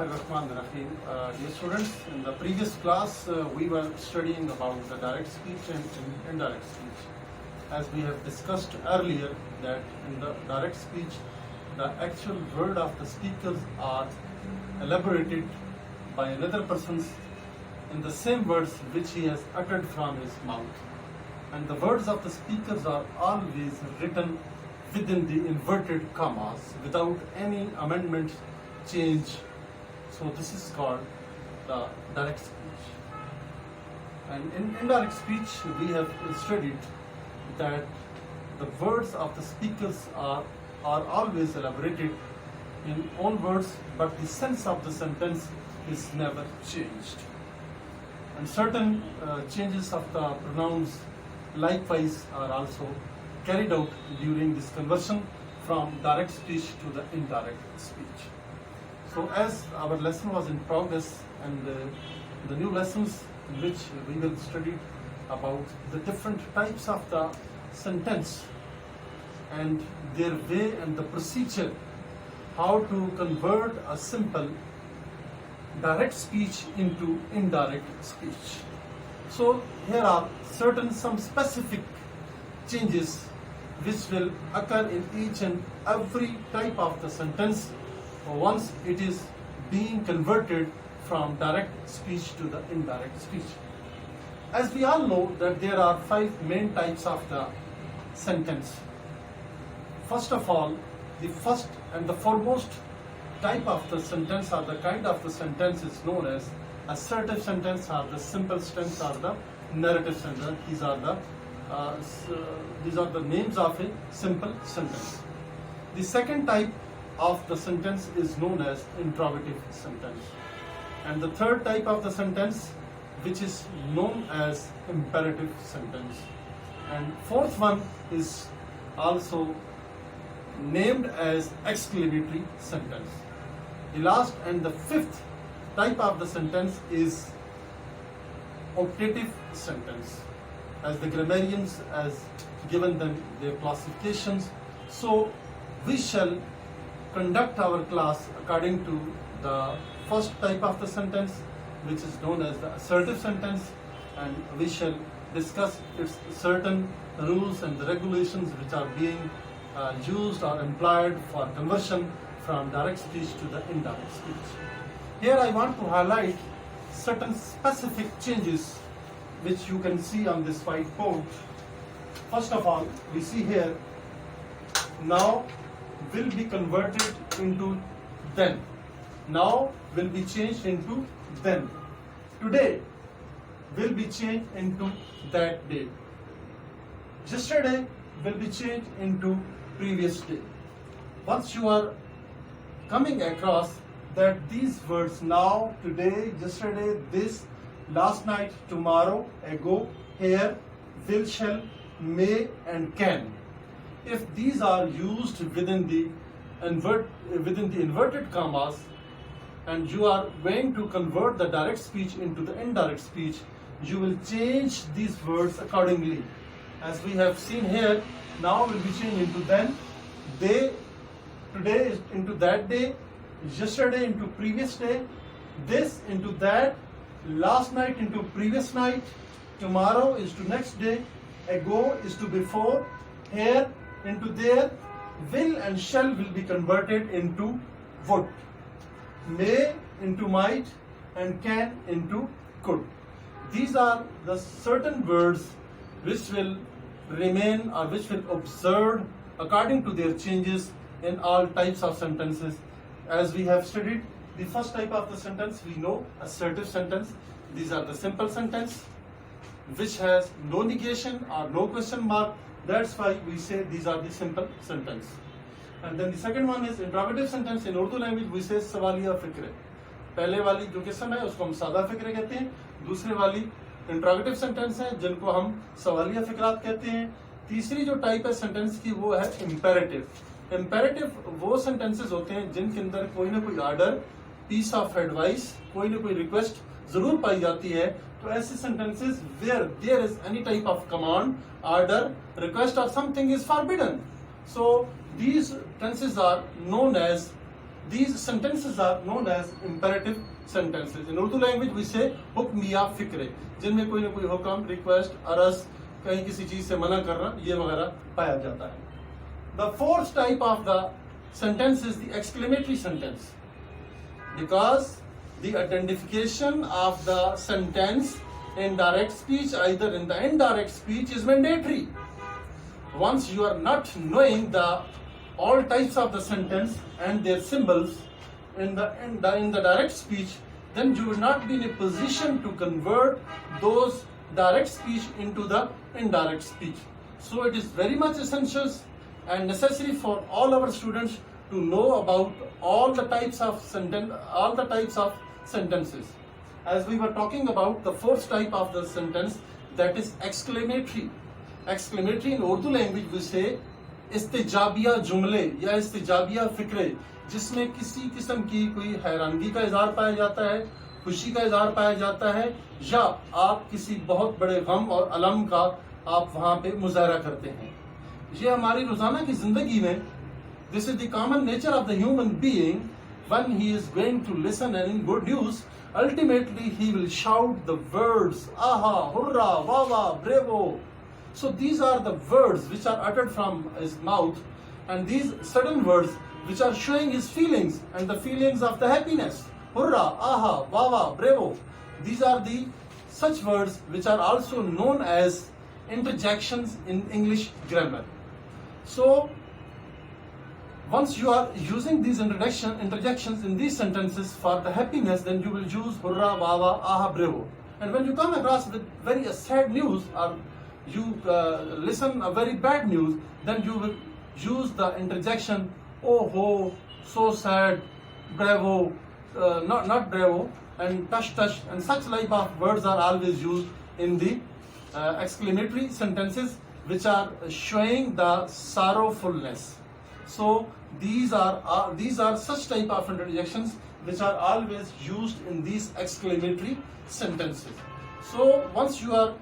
Bismillahirrahmanirrahim. Dear students, in the previous class we were studying about the direct speech and indirect speech. As we have discussed earlier that in the direct speech the actual word of the speakers are elaborated by another person in the same words which he has uttered from his mouth. And the words of the speakers are always written within the inverted commas without any amendment, change. So this is called the direct speech. And in indirect speech we have studied that the words of the speakers are always elaborated in own words, but the sense of the sentence is never changed. And certain changes of the pronouns likewise are also carried out during this conversion from direct speech to the indirect speech. So as our lesson was in progress, and the new lessons in which we will study about the different types of the sentence and their way and the procedure, how to convert a simple direct speech into indirect speech. So here are some specific changes which will occur in each and every type of the sentence once it is being converted from direct speech to the indirect speech. As we all know that there are 5 main types of the sentence. First of all, the first and the foremost type of the sentence or the kind of the sentence is known as assertive sentence, or the simple sentence, or the narrative sentence. These are the names of a simple sentence. The second type of the sentence is known as interrogative sentence. And the third type of the sentence, which is known as imperative sentence. And fourth one is also named as exclamatory sentence. The last and the fifth type of the sentence is optative sentence, as the grammarians has given them their classifications. So we shall conduct our class according to the first type of the sentence, which is known as the assertive sentence, and we shall discuss its certain rules and the regulations which are being used or employed for conversion from direct speech to the indirect speech. Here I want to highlight certain specific changes which you can see on this whiteboard. First of all, we see here now will be converted into then. Now will be changed into then. Today will be changed into that day. Yesterday will be changed into previous day. Once you are coming across that these words now, today, yesterday, this, last night, tomorrow, ago, here, will, shall, may, and can, if these are used within the inverted commas, and you are going to convert the direct speech into the indirect speech, you will change these words accordingly. As we have seen here, now will be changed into then, day, today into that day, yesterday into previous day, this into that, last night into previous night, tomorrow is to next day, ago is to before, here into there, will and shall will be converted into would, may into might, and can into could. These are the certain words which will remain or which will observe according to their changes in all types of sentences. As we have studied the first type of the sentence, we know assertive sentence. These are the simple sentence which has no negation or no question mark. That's why we say these are the simple sentence. And then the second one is interrogative sentence. In Urdu language we say सवालिया फिक्रे. पहले वाली जो किस्म है उसको हम सादा फिक्रे कहते हैं. दूसरे वाली इंट्रोगेटिव सेंटेंस है जिनको हम सवालिया फिक्रात कहते हैं. तीसरी जो टाइप है सेंटेंस की वो है इम्पेरेटिव. इम्पेरेटिव वो सेंटेंसेस होते हैं जिनके अंदर कोई ना कोई ऑर्डर, पीस ऑफ एडवाइस, कोई ना कोई रिक्वेस्ट जरूर पाई जाती है. तो ऐसे sentences where there is any type of command, order, request और something is forbidden. So these tenses are known as These sentences are known as imperative sentences. In Urdu language we say hukm या फिक्रे, जिनमें कोई ना कोई हुक्म, request, अरज, कहीं किसी चीज से मना करना, ये वगैरह पाया जाता है. The fourth type of the sentence is the exclamatory sentence, because the identification of the sentence in direct speech, either in the indirect speech, is mandatory. Once you are not knowing the all types of the sentence and their symbols in the direct speech, then you will not be in a position to convert those direct speech into the indirect speech. So it is very much essential and necessary for all our students to know about all the types of sentences. As we were talking about the fourth type of the sentence, that is exclamatory. Exclamatory in Urdu language we say इस्तिजाबिया जुमले या इस्तिजाबिया फिक्रे, जिसमें किसी किस्म की कोई हैरानगी का इजहार पाया जाता है, खुशी का इजहार पाया जाता है, या आप किसी बहुत बड़े गम और अलम का आप वहां पे मुजाहरा करते हैं. ये हमारी रोजाना की जिंदगी में, this is the common nature of the human being. When he is going to listen any good news, ultimately he will shout the words aha, hurrah, wah wah, bravo. So these are the words which are uttered from his mouth, and these certain words which are showing his feelings and the feelings of the happiness. Hurrah, aha, wah wah, bravo. These are the such words which are also known as interjections in English grammar. So once you are using these interjections in these sentences for the happiness, then you will use hurrah, wah wah, aha, bravo. And when you come across with very sad news, or you listen a very bad news, then you will use the interjection oh ho, so sad, bravo, not bravo, and tush tush, and such type of words are always used in the exclamatory sentences which are showing the sorrowfulness. So these are such type of interjections which are always used in these exclamatory sentences. So once you are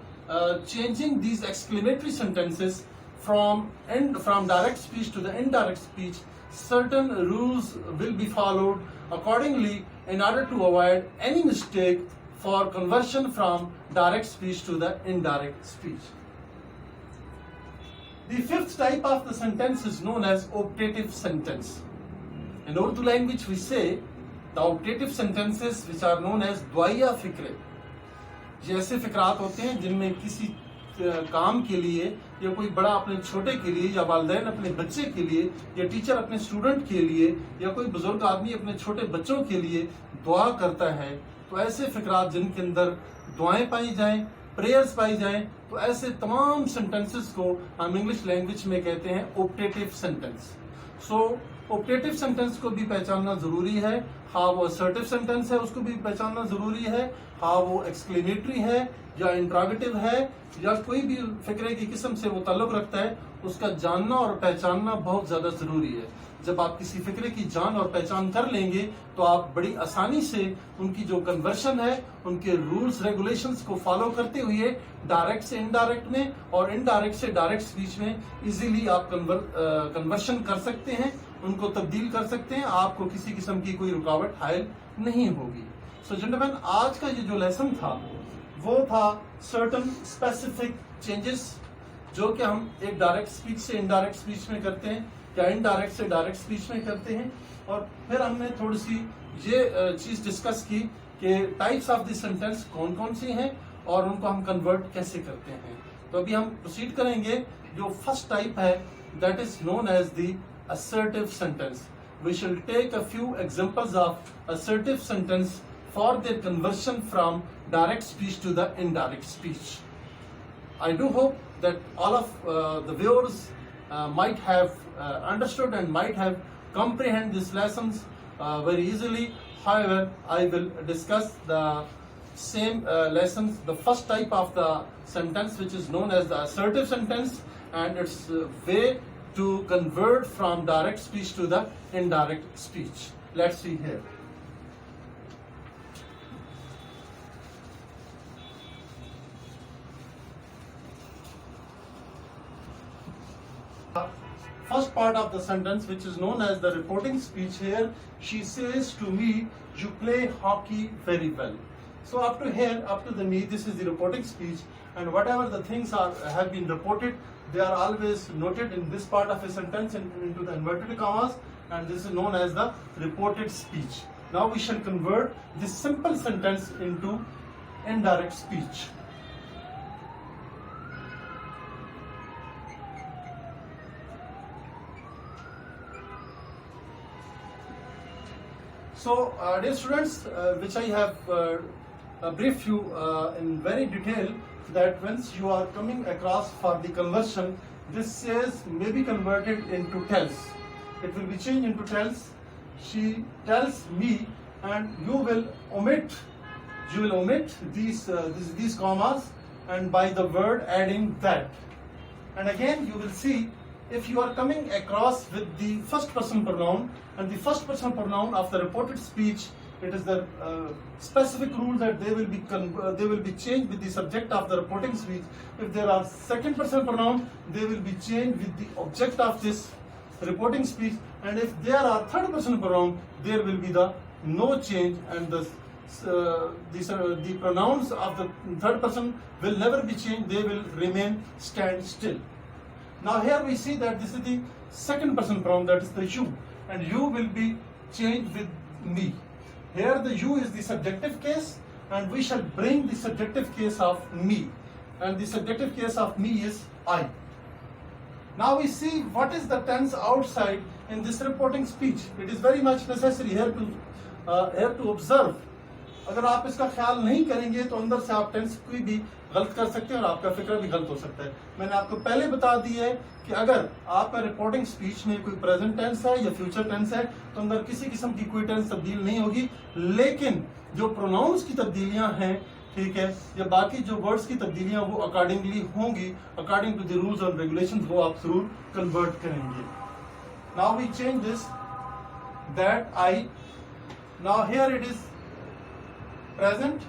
changing these exclamatory sentences from direct speech to the indirect speech, certain rules will be followed accordingly in order to avoid any mistake for conversion from direct speech to the indirect speech. The fifth type of the sentence is known as optative sentence. In Urdu language we say the optative sentences which are known as duaiya fikre. ये ऐसे फिक्रात होते हैं जिनमें किसी काम के लिए, या कोई बड़ा अपने छोटे के लिए, या वालिदैन अपने बच्चे के लिए, या टीचर अपने स्टूडेंट के लिए, या कोई बुजुर्ग आदमी अपने छोटे बच्चों के लिए दुआ करता है, तो ऐसे फिक्रात जिनके अंदर दुआएं पाई जाएं, प्रेयर्स पाई जाएं, तो ऐसे तमाम सेंटेंसेस को हम इंग्लिश लैंग्वेज में कहते हैं ऑप्टेटिव सेंटेंस. सो ऑप्टेटिव सेंटेंस को भी पहचानना जरूरी है. हाँ वो असर्टिव सेंटेंस है, उसको भी पहचानना जरूरी है. हाँ वो एक्सक्लेमेटरी है या इंट्रोगेटिव है या कोई भी फिक्रे की किस्म से वो ताल्लुक रखता है, उसका जानना और पहचानना बहुत ज्यादा जरूरी है. जब आप किसी फिक्रे की जान और पहचान कर लेंगे तो आप बड़ी आसानी से उनकी जो कन्वर्शन है, उनके रूल्स रेगुलेशंस को फॉलो करते हुए डायरेक्ट से इनडायरेक्ट में और इनडायरेक्ट से डायरेक्ट स्पीच में इजीली आप कन्वर्शन कर सकते हैं, उनको तब्दील कर सकते हैं. आपको किसी किस्म की कोई रुकावट हायल नहीं होगी. सो जेंटलमैन, आज का ये जो लेसन था वो था सर्टन स्पेसिफिक चेंजेस जो कि हम एक डायरेक्ट स्पीच से इनडायरेक्ट स्पीच में करते हैं या इनडायरेक्ट से डायरेक्ट स्पीच में करते हैं. और फिर हमने थोड़ी सी ये चीज डिस्कस की कि टाइप्स ऑफ द सेंटेंस कौन कौन सी हैं और उनको हम कन्वर्ट कैसे करते हैं. तो अभी हम प्रोसीड करेंगे. जो फर्स्ट टाइप है that is known as the assertive sentence. We shall take a few examples of assertive sentence for their conversion from direct speech to the indirect speech. I do hope that all of the viewers might have understood and might have comprehend these lessons very easily. However, I will discuss the same lessons, the first type of the sentence which is known as the assertive sentence and its way to convert from direct speech to the indirect speech. Let's see here. first part of the sentence, which is known as the reporting speech. Here she says to me, you play hockey very well. So up to here, up to the me, this is the reporting speech, and whatever the things have been reported, they are always noted in this part of a sentence into the inverted commas, and this is known as the reported speech. Now we shall convert this simple sentence into indirect speech. So, dear students, which I have briefed you in very detail, that once you are coming across for the conversion, this says may be converted into tells. It will be changed into tells. She tells me, and you will omit these commas, and by the word adding that. And again you will see, if you are coming across with the first person pronoun, and the first person pronoun of the reported speech, it is the specific rule that they will be changed with the subject of the reporting speech. If there are second person pronoun, they will be changed with the object of this reporting speech, and if there are third person pronoun, there will be the no change, and the pronouns of the third person will never be changed, they will remain stand still. Now here we see that this is the second person pronoun, that is the you, and you will be changed with me. Here the you is the subjective case, and we shall bring the subjective case of me, and the subjective case of me is I. Now we see what is the tense outside in this reporting speech. It is very much necessary here to observe. अगर आप इसका ख्याल नहीं करेंगे तो अंदर से आप टेंस कोई भी गलत कर सकते हैं और आपका फिक्र भी गलत हो सकता है. मैंने आपको पहले बता दिया है कि अगर आपका रिपोर्टिंग स्पीच में कोई प्रेजेंट टेंस है या फ्यूचर टेंस है तो अंदर किसी किस्म की कोई टेंस तब्दील नहीं होगी, लेकिन जो प्रोनाउंस की तब्दीलियां हैं, ठीक है, या बाकी जो वर्ड्स की तब्दीलियां वो अकॉर्डिंगली होंगी, according to the rules and regulations, वो आप जरूर कन्वर्ट करेंगे. Now we change this, that I. Now here it is present,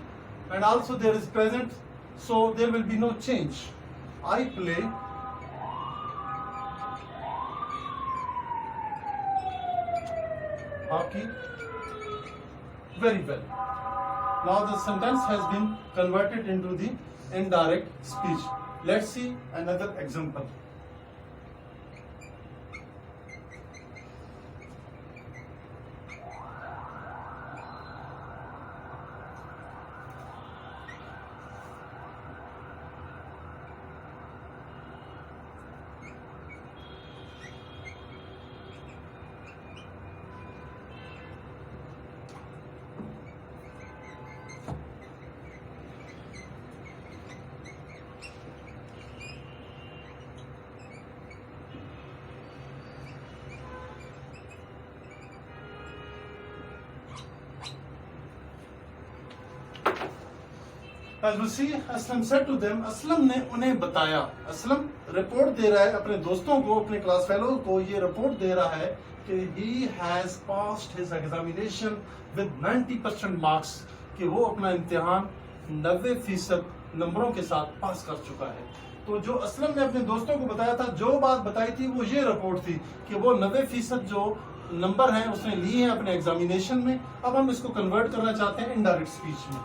and also there is present, so there will be no change. I play hockey very well. Now the sentence has been converted into the indirect speech. Let's see another example. As we see, Aslam said to them, Aslam ने उन्हें बताया. Aslam report दे रहा है अपने दोस्तों को, अपने class fellow को ये रिपोर्ट दे रहा है कि he has passed his examination with 90% marks, कि वो अपना इम्तिहान 90% नंबरों के साथ पास कर चुका है. तो जो असलम ने अपने दोस्तों को बताया था, जो बात बताई थी वो ये रिपोर्ट थी कि वो 90% जो नंबर हैं उसने लिए हैं अपने एग्जामिनेशन में. अब हम इसको कन्वर्ट करना चाहते हैं इनडायरेक्ट स्पीच में.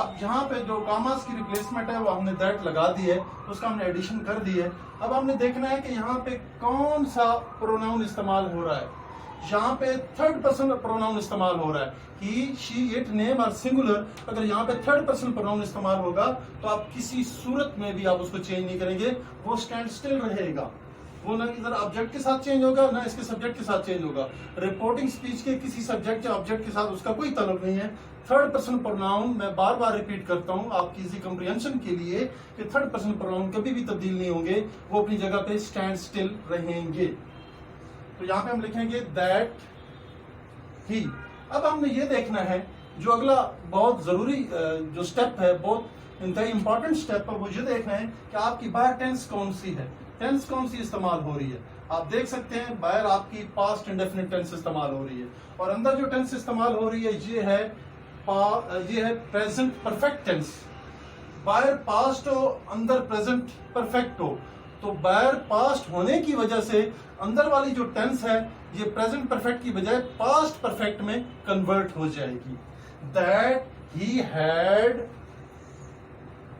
अब यहाँ पे जो कामास की रिप्लेसमेंट है वो हमने दैट लगा दी है, उसका हमने एडिशन कर दी है. अब हमने देखना है कि यहाँ पे कौन सा प्रोनाउन इस्तेमाल हो रहा है. यहाँ पे थर्ड पर्सन प्रोनाउन इस्तेमाल हो रहा है, ही, शी, इट, नेम और सिंगुलर. अगर यहाँ पे थर्ड पर्सन प्रोनाउन इस्तेमाल होगा तो आप किसी सूरत में भी आप उसको चेंज नहीं करेंगे, वो स्टैंड स्टिल रहेगा. वो ना इधर ऑब्जेक्ट के साथ चेंज होगा ना इसके सब्जेक्ट के साथ चेंज होगा. रिपोर्टिंग स्पीच के किसी सब्जेक्ट या ऑब्जेक्ट के साथ उसका कोई ताल्लुक नहीं है. थर्ड पर्सन प्रोनाउन, मैं बार बार रिपीट करता हूं आपकी इजी कंप्रिहेंशन के लिए, कि थर्ड पर्सन प्रोनाउन कभी भी तब्दील नहीं होंगे, वो अपनी जगह पे स्टैंड स्टिल रहेंगे. तो यहाँ पे हम लिखेंगे दैट ही. अब हमने ये देखना है जो अगला बहुत जरूरी जो स्टेप है, बहुत इंतहाई इंपॉर्टेंट स्टेप है, वो ये देखना है कि आपकी बाहर टेंस कौन सी है, टेंस कौन सी इस्तेमाल हो रही है। आप देख सकते हैं बाहर आपकी पास्ट इंडेफिनिट टेंस इस्तेमाल हो रही है, और अंदर जो टेंस इस्तेमाल हो रही है ये है प्रेजेंट परफेक्ट टेंस। बाहर पास्ट हो, अंदर प्रेजेंट परफेक्ट हो, तो बाहर पास्ट होने की वजह से अंदर वाली जो टेंस है ये प्रेजेंट परफेक्ट की बजाय पास्ट परफेक्ट में कन्वर्ट हो जाएगी। That he had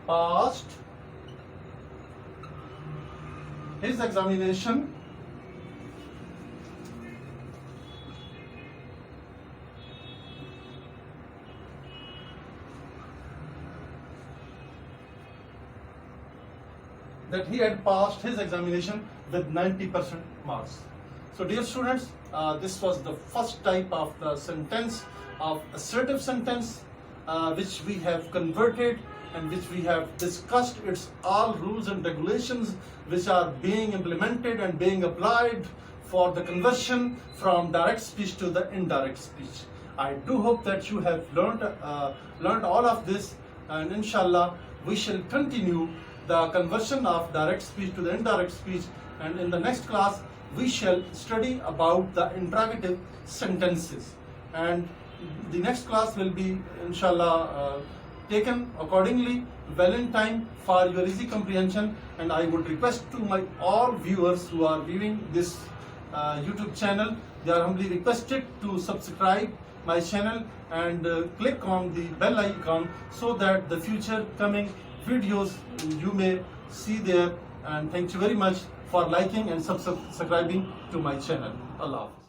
passed his examination that he had passed his examination with 90% marks. So dear students, this was the first type of the sentence of assertive sentence which we have converted and which we have discussed its all rules and regulations which are being implemented and being applied for the conversion from direct speech to the indirect speech. I do hope that you have learned all of this, and inshallah we shall continue the conversion of direct speech to the indirect speech, and in the next class we shall study about the interrogative sentences, and the next class will be inshallah taken accordingly well in time for your easy comprehension. And I would request to my all viewers who are viewing this YouTube channel, they are humbly requested to subscribe my channel and click on the bell icon so that the future coming videos you may see there. And thank you very much for liking and subscribing to my channel. Allah Hafiz.